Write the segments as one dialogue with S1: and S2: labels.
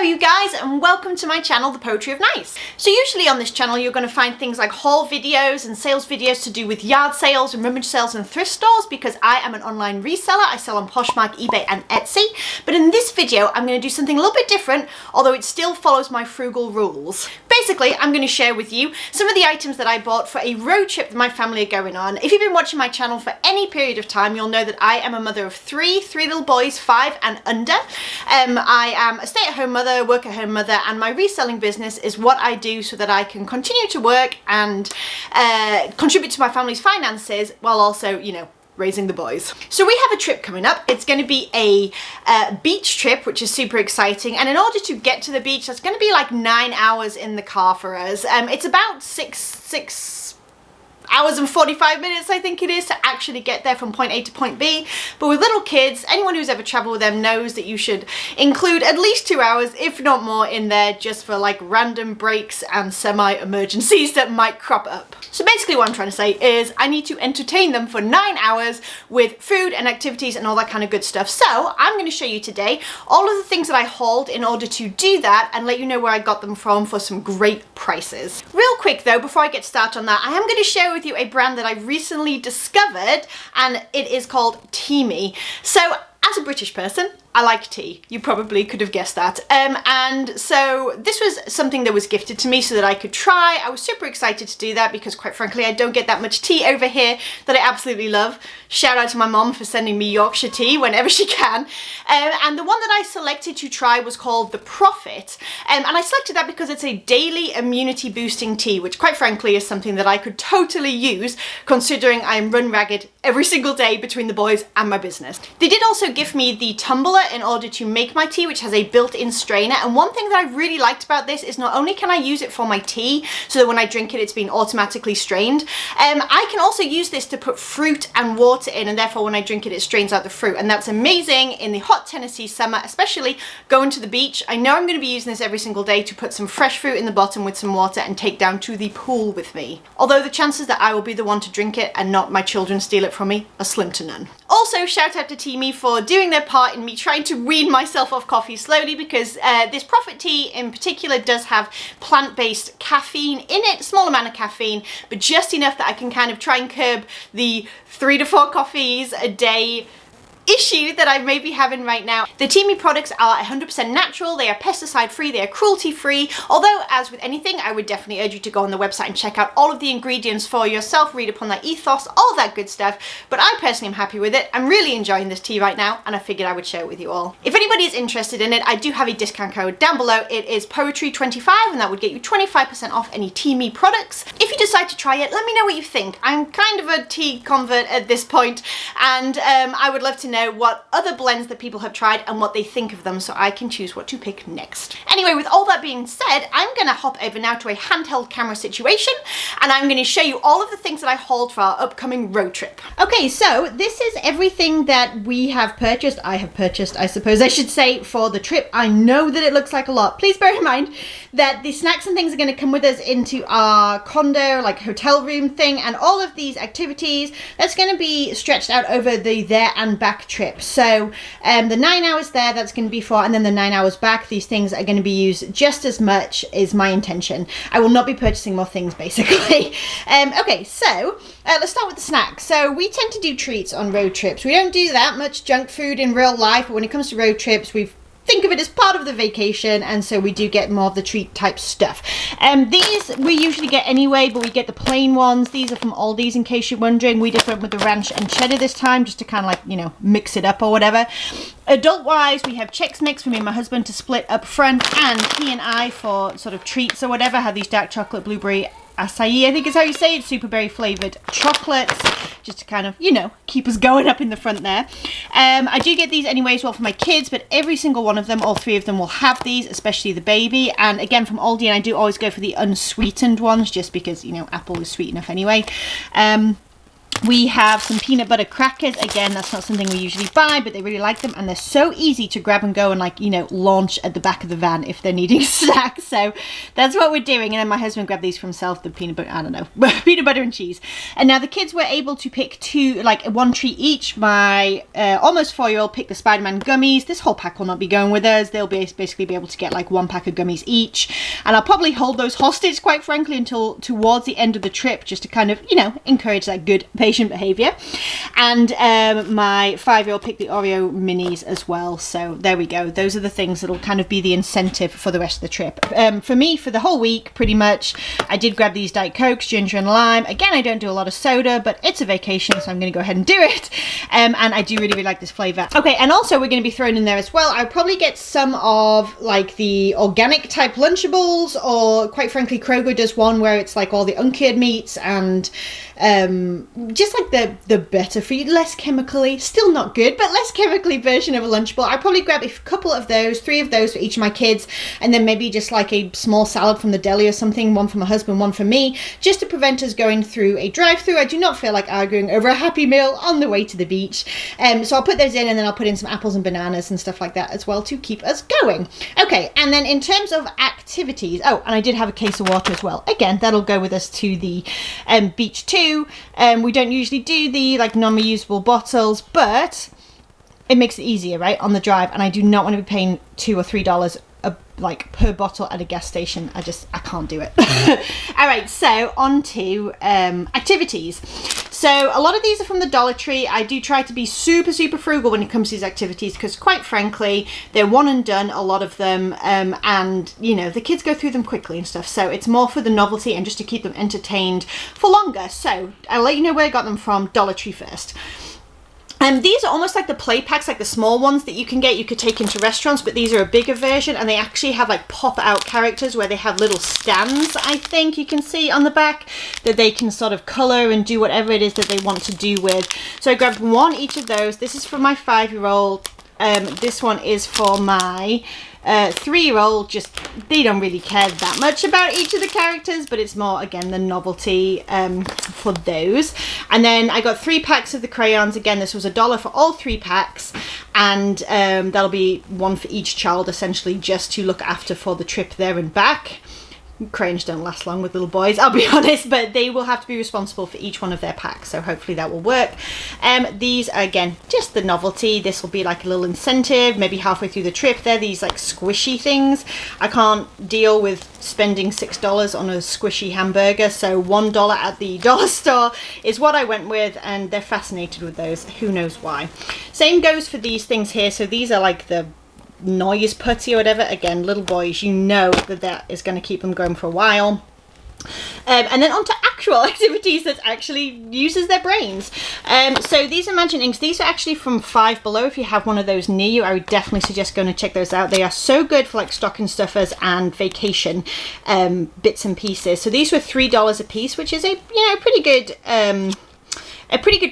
S1: Hello you guys, and welcome to my channel, The Poetry of Nice. So usually on this channel you're going to find things like haul videos and sales videos to do with yard sales and rummage sales and thrift stores, because I am an online reseller. I sell on Poshmark, eBay and Etsy. But in this video I'm going to do something a little bit different, although it still follows my frugal rules. Basically, I'm going to share with you some of the items that I bought for a road trip that my family are going on. If you've been watching my channel for any period of time, you'll know that I am a mother of three little boys, 5 and under. I am a stay-at-home mother, work-at-home mother, and my reselling business is what I do so that I can continue to work and contribute to my family's finances while also, you know, raising the boys. So we have a trip coming up. It's going to be a beach trip, which is super exciting. And in order to get to the beach, that's going to be like 9 hours in the car for us. It's about six hours and 45 minutes, I think it is, to actually get there from point A to point B. But with little kids, anyone who's ever traveled with them knows that you should include at least 2 hours, if not more, in there just for like random breaks and semi-emergencies that might crop up. So basically what I'm trying to say is I need to entertain them for 9 hours with food and activities and all that kind of good stuff. So I'm going to show you today all of the things that I hauled in order to do that and let you know where I got them from for some great prices. Real quick though, before I get started on that, I am going to share with you a brand that I recently discovered, and it is called TEAMI. So as a British person, I like tea. You probably could have guessed that. And so this was something that was gifted to me so that I could try. I was super excited to do that because, quite frankly, I don't get that much tea over here that I absolutely love. Shout out to my mom for sending me Yorkshire tea whenever she can. And the one that I selected to try was called the Prophet. And I selected that because it's a daily immunity boosting tea, which quite frankly is something that I could totally use considering I am run ragged every single day between the boys and my business. They did also gift me the tumbler in order to make my tea, which has a built-in strainer. And one thing that I really liked about this is not only can I use it for my tea so that when I drink it it's been automatically strained, I can also use this to put fruit and water in, and therefore when I drink it, it strains out the fruit. And that's amazing in the hot Tennessee summer, especially going to the beach. I know I'm going to be using this every single day to put some fresh fruit in the bottom with some water and take down to the pool with me. Although the chances that I will be the one to drink it and not my children steal it from me are slim to none. Also, shout out to TEAMI for doing their part in me trying to wean myself off coffee slowly, because this Prophet tea in particular does have plant-based caffeine in it, a small amount of caffeine, but just enough that I can kind of try and curb the 3 to 4 coffees a day issue that I may be having right now. The TEAMI products are 100% natural, they are pesticide free, they are cruelty free, although as with anything I would definitely urge you to go on the website and check out all of the ingredients for yourself, read upon that ethos, all that good stuff. But I personally am happy with it. I'm really enjoying this tea right now and I figured I would share it with you all. If anybody is interested in it, I do have a discount code down below. It is POETRY25 and that would get you 25% off any TEAMI products. If you decide to try it, let me know what you think. I'm kind of a tea convert at this point, and I would love to know what other blends that people have tried and what they think of them so I can choose what to pick next. Anyway, with all that being said, I'm going to hop over now to a handheld camera situation and I'm going to show you all of the things that I hauled for our upcoming road trip. Okay, so this is everything that we have purchased. I have purchased, I suppose I should say, for the trip. I know that it looks like a lot. Please bear in mind that the snacks and things are going to come with us into our condo, like hotel room thing, and all of these activities, that's going to be stretched out over the there and back trip. So the 9 hours there, that's going to be for, and then the 9 hours back, these things are going to be used just as much, is my intention. I will not be purchasing more things, basically. Okay, so let's start with the snacks. So we tend to do treats on road trips. We don't do that much junk food in real life, but when it comes to road trips, think of it as part of the vacation, and so we do get more of the treat type stuff. These we usually get anyway, but we get the plain ones. These are from Aldi's, in case you're wondering. We just went with the ranch and cheddar this time, just to kind of like, you know, mix it up or whatever. Adult wise, we have Chex Mix for me and my husband to split up front, and he and I for sort of treats or whatever have these dark chocolate blueberry acai, I think is how you say it, super berry flavoured chocolates, just to kind of, you know, keep us going up in the front there. I do get these anyway as well for my kids, but every single one of them, all 3 of them, will have these, especially the baby. And again from Aldi, and I do always go for the unsweetened ones just because, you know, apple is sweet enough anyway. We have some peanut butter crackers. Again, that's not something we usually buy, but they really like them, and they're so easy to grab and go and, like, you know, launch at the back of the van if they're needing snacks. So that's what we're doing. And then my husband grabbed these for himself, the peanut butter, I don't know, peanut butter and cheese. And now the kids were able to pick one treat each. My almost 4-year-old picked the Spider-Man gummies. This whole pack will not be going with us. They'll basically be able to get like 1 pack of gummies each, and I'll probably hold those hostage, quite frankly, until towards the end of the trip, just to kind of, you know, encourage that good patient behavior. And my 5-year-old picked the Oreo minis as well. So there we go. Those are the things that'll kind of be the incentive for the rest of the trip. For me, for the whole week, pretty much, I did grab these Diet Cokes, ginger and lime. Again, I don't do a lot of soda, but it's a vacation, so I'm going to go ahead and do it. And I do really, really like this flavor. Okay, and also we're going to be throwing in there as well, I'll probably get some of like the organic type Lunchables, or quite frankly, Kroger does one where it's like all the uncured meats and just like the better for you, less chemically, still not good, but less chemically version of a Lunchable. I'd probably grab a couple of those, 3 of those for each of my kids, and then maybe just like a small salad from the deli or something, one for my husband, one for me, just to prevent us going through a drive-through. I do not feel like arguing over a Happy Meal on the way to the beach. So I'll put those in, and then I'll put in some apples and bananas and stuff like that as well to keep us going. Okay, and then in terms of activities, oh, and I did have a case of water as well. Again, that'll go with us to the beach too. We don't usually do the like non-reusable bottles, but it makes it easier, right, on the drive, and I do not want to be paying $2 or $3 like per bottle at a gas station. I can't do it. All right, so on to activities. So a lot of these are from the Dollar Tree. I do try to be super frugal when it comes to these activities, because quite frankly, they're one and done, a lot of them, and you know, the kids go through them quickly and stuff, so it's more for the novelty and just to keep them entertained for longer. So I'll let you know where I got them from. Dollar Tree first. These are almost like the play packs, like the small ones that you can get, you could take into restaurants, but these are a bigger version, and they actually have like pop out characters where they have little stands, I think you can see on the back, that they can sort of color and do whatever it is that they want to do with. So I grabbed 1 each of those. This is for my 5-year-old. This one is for my 3-year-old. Just, they don't really care that much about each of the characters, but it's more, again, the novelty for those. And then I got 3 packs of the crayons. Again, this was $1 for all 3 packs, and that'll be 1 for each child, essentially, just to look after for the trip there and back. Crayons don't last long with little boys, I'll be honest, but they will have to be responsible for each one of their packs, so hopefully that will work. These are, again, just the novelty. This will be like a little incentive, maybe halfway through the trip. They're these like squishy things. I can't deal with spending $6 on a squishy hamburger, so $1 at the dollar store is what I went with, and they're fascinated with those. Who knows why. Same goes for these things here. So these are like the noise putty or whatever. Again, little boys, you know that is going to keep them going for a while. And then on to actual activities that actually uses their brains. So these Imagine Inks, these are actually from Five Below. If you have one of those near you, I would definitely suggest going to check those out. They are so good for like stocking stuffers and vacation bits and pieces. So these were $3 a piece, which is a, you know, pretty good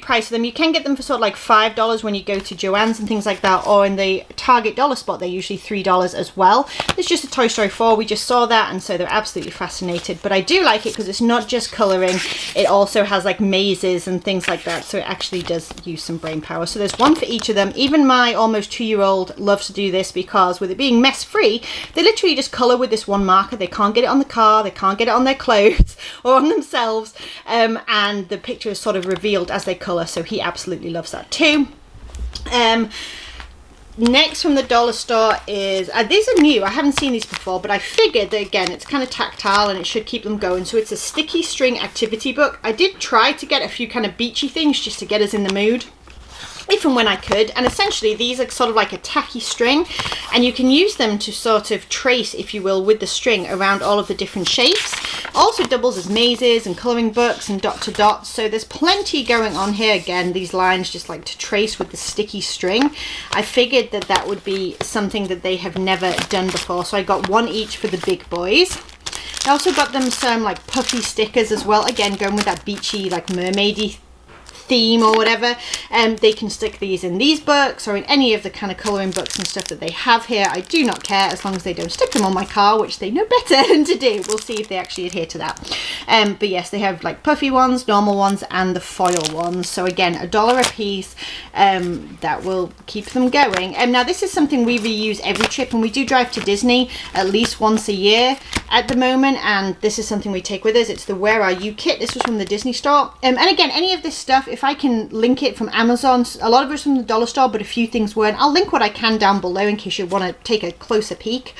S1: price for them. You can get them for sort of like $5 when you go to Joann's and things like that, or in the Target dollar spot, they're usually $3 as well. It's just a Toy Story 4, we just saw that, and so they're absolutely fascinated. But I do like it because it's not just colouring, it also has like mazes and things like that, so it actually does use some brain power. So there's 1 for each of them. Even my almost 2-year-old loves to do this, because with it being mess free, they literally just colour with this 1 marker. They can't get it on the car, they can't get it on their clothes or on themselves, and the picture is sort of revealed as they colour, so he absolutely loves that too. Next from the dollar store is, these are new, I haven't seen these before, but I figured that, again, it's kind of tactile and it should keep them going. So it's a sticky string activity book. I did try to get a few kind of beachy things just to get us in the mood, if and when I could, and essentially these are sort of like a tacky string, and you can use them to sort of trace, if you will, with the string around all of the different shapes. Also doubles as mazes and colouring books and dot to dots, so there's plenty going on here. Again, these lines just like to trace with the sticky string. I figured that that would be something that they have never done before, so I got 1 each for the big boys. I also got them some like puffy stickers as well, again going with that beachy like mermaidy theme or whatever, they can stick these in these books or in any of the kind of colouring books and stuff that they have here. I do not care as long as they don't stick them on my car, which they know better than to do. We'll see if they actually adhere to that. But yes, they have like puffy ones, normal ones, and the foil ones. So again, $1 a piece. That will keep them going. Now this is something we reuse every trip, and we do drive to Disney at least once a year at the moment, and this is something we take with us. It's the Where Are You kit. This was from the Disney store. And again, any of this stuff, if I can link it from Amazon, a lot of it's from the dollar store, but a few things weren't. I'll link what I can down below in case you want to take a closer peek.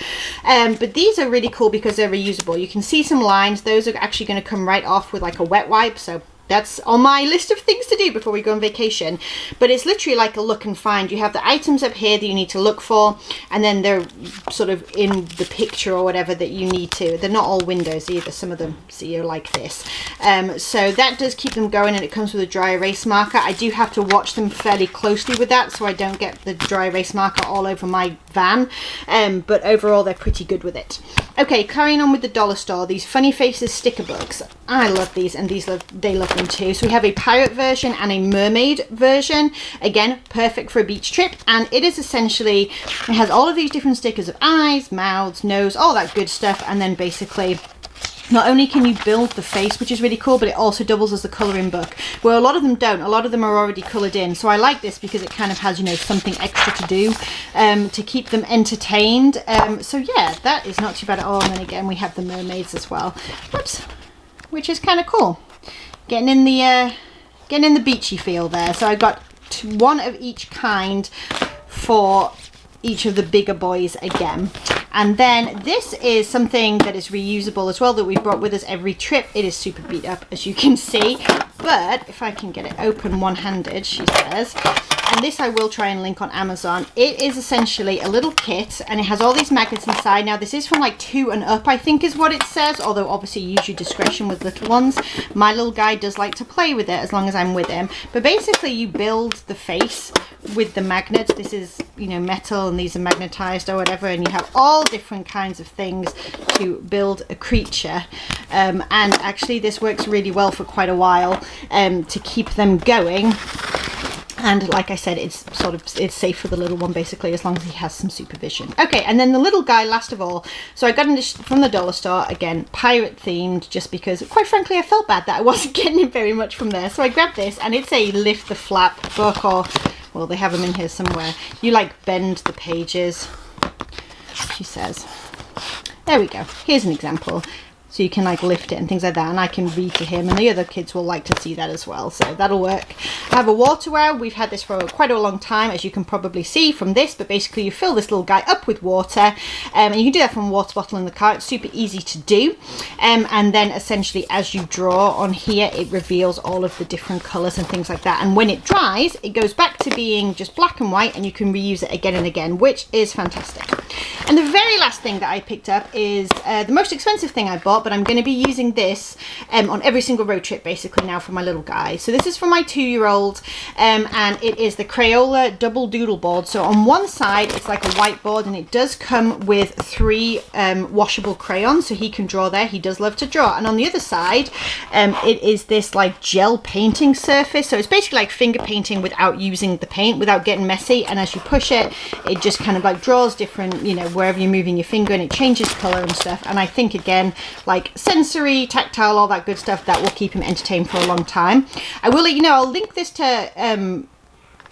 S1: But these are really cool because they're reusable. You can see some lines. Those are actually going to come right off with like a wet wipe, so that's on my list of things to do before we go on vacation. But it's literally like a look and find. You have the items up here that you need to look for, and then they're sort of in the picture or whatever that you need to. They're not all windows either. Some of them, see, are like this. So that does keep them going, and it comes with a dry erase marker. I do have to watch them fairly closely with that so I don't get the dry erase marker all over my van. But overall, they're pretty good with it. Okay, carrying on with the dollar store, these Funny Faces sticker books. I love these, and they love them too. So we have a pirate version and a mermaid version. Again, perfect for a beach trip, and it is essentially, it has all of these different stickers of eyes, mouths, nose, all that good stuff, and then basically not only can you build the face, which is really cool, but it also doubles as a colouring book, where a lot of them don't. A lot of them are already coloured in. So I like this because it kind of has, you know, something extra to do to keep them entertained. So yeah, that is not too bad at all. And then again, we have the mermaids as well. Whoops. Which is kind of cool. Getting in the beachy feel there. So I got one of each kind for each of the bigger boys again. And then this is something that is reusable as well, that we brought with us every trip. It is super beat up, as you can see, but if I can get it open one-handed, she says, and this I will try and link on Amazon. It is essentially a little kit, and it has all these magnets inside. Now this is from like 2 and up, I think is what it says, although obviously use your discretion with little ones. My little guy does like to play with it as long as I'm with him. But basically you build the face with the magnets. This is, you know, metal, and these are magnetized or whatever, and you have all different kinds of things to build a creature. And actually this works really well for quite a while to keep them going. And like I said, it's safe for the little one, basically, as long as he has some supervision. Okay, and then the little guy, last of all. So I got this from the dollar store, again, pirate themed, just because, quite frankly, I felt bad that I wasn't getting it very much from there. So I grabbed this, and it's a lift the flap book, or, well, they have them in here somewhere. You like bend the pages, she says. There we go. Here's an example. So you can like lift it and things like that, and I can read to him, and the other kids will like to see that as well, so that'll work. I have a water well. We've had this for quite a long time, as you can probably see from this, but basically you fill this little guy up with water, and you can do that from a water bottle in the car. It's super easy to do, and then essentially as you draw on here, it reveals all of the different colours and things like that, and when it dries, it goes back to being just black and white, and you can reuse it again and again, which is fantastic. And the very last thing that I picked up is the most expensive thing I bought, but I'm going to be using this on every single road trip basically now for my little guy. So this is for my 2-year-old, and it is the Crayola double doodle board. So on one side it's like a whiteboard, and it does come with 3 washable crayons, so he can draw there. He does love to draw. And on the other side it is this like gel painting surface, so it's basically like finger painting without using the paint, without getting messy, and as you push it, it just kind of like draws different, you know, wherever you're moving your finger, and it changes color and stuff. And I think, again, like sensory, tactile, all that good stuff, that will keep him entertained for a long time. I will let you know, I'll link this to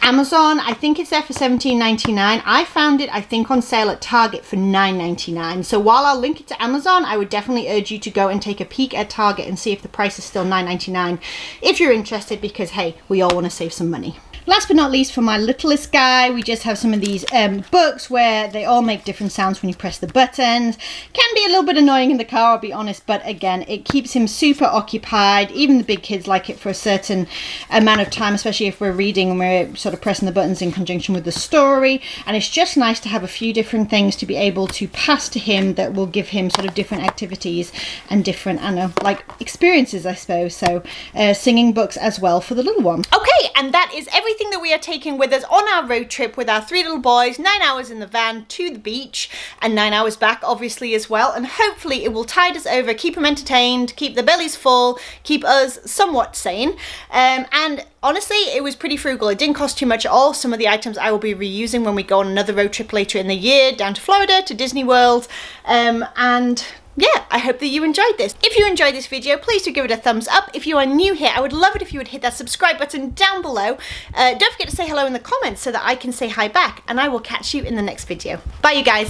S1: Amazon. I think it's there for $17.99. I found it, I think, on sale at Target for $9.99. So while I'll link it to Amazon, I would definitely urge you to go and take a peek at Target and see if the price is still $9.99 if you're interested, because hey, we all want to save some money. Last but not least, for my littlest guy, we just have some of these books where they all make different sounds when you press the buttons. Can be a little bit annoying in the car, I'll be honest, but again, it keeps him super occupied. Even the big kids like it for a certain amount of time, especially if we're reading and we're sort of pressing the buttons in conjunction with the story. And it's just nice to have a few different things to be able to pass to him that will give him sort of different activities and different, I don't know, like experiences, I suppose. So singing books as well for the little one. Okay, and that is everything everything that we are taking with us on our road trip with our 3 little boys, 9 hours in the van to the beach and 9 hours back obviously as well, and hopefully it will tide us over, keep them entertained, keep their bellies full, keep us somewhat sane, and honestly it was pretty frugal. It didn't cost too much at all. Some of the items I will be reusing when we go on another road trip later in the year down to Florida, to Disney World, and yeah, I hope that you enjoyed this. If you enjoyed this video, please do give it a thumbs up. If you are new here, I would love it if you would hit that subscribe button down below. Don't forget to say hello in the comments so that I can say hi back, and I will catch you in the next video. Bye, you guys.